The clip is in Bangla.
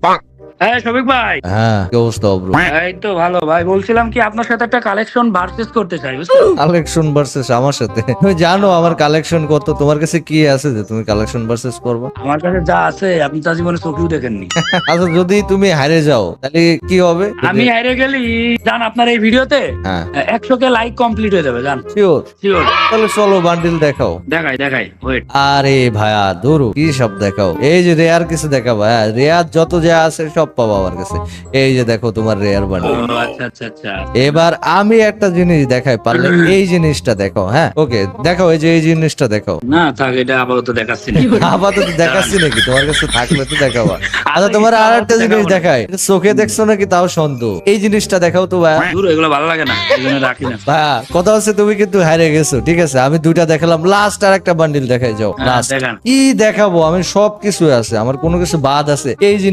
হ্যাঁ শফিক ভাই। হ্যাঁ, কি অবস্থা ব্রো? এই তো ভালো ভাই, বলছিলাম কি আপনার সাথে একটা কালেকশন ভার্সেস করতে চাই, বুঝছেন? কালেকশন ভার্সেস আমার সাথে? তুমি জানো আমার কালেকশন কত? তোমার কাছে কি আছে যে তুমি কালেকশন ভার্সেস করবা? আমার কাছে যা আছে আপনি তা জীবনে চোখেও দেখেননি। আচ্ছা, যদি তুমি হারে যাও তাহলে কি হবে? আমি হারে গেলি জান আপনার এই ভিডিওতে হ্যাঁ, 100K লাইক কমপ্লিট হয়ে যাবে, জান। শিওর। শিওর। তাহলে চলো বান্ডিল দেখাও। দেখাই দেখাই, ওয়েট। আরে ভাইয়া ধরু কি সব দেখাও, এই যে রেয়ার কিছু দেখাবো। হ্যাঁ, রেয়ার যত যা আছে সব পাবো আমার কাছে। এই যে দেখো তোমার রেয়ার বান্ডিল। আচ্ছা আচ্ছা আচ্ছা। এবার আমি একটা জিনিস দেখাই, পারলে এই জিনিসটা দেখো। হ্যাঁ, ওকে দেখাও, এই যে এই জিনিসটা দেখাও। না থাক, এটা আপাতত দেখাচ্ছি না। আপাতত দেখাচ্ছি নাকি? তোমার কাছে থাকলে তো দেখাবা। আচ্ছা, তোমার আর একটা জিনিস দেখাই, চোখে দেখছো নাকি তাও সন্দেহ। এই জিনিসটা দেখাও তো ভাইয়া। দূর, এগুলো ভালো লাগে না, এই জন্য রাখি না। ভাইয়া কথা হচ্ছে তুমি কিন্তু হারিয়ে গেছো, ঠিক আছে? আমি দুইটা দেখালাম, লাস্ট আর একটা বান্ডিল দেখাই যাও। হ্যাঁ, লাস্ট দেখান। কি দেখাবো? আমি সব কিছু আছে, আমার কোনো কিছু বাদ আছে? এই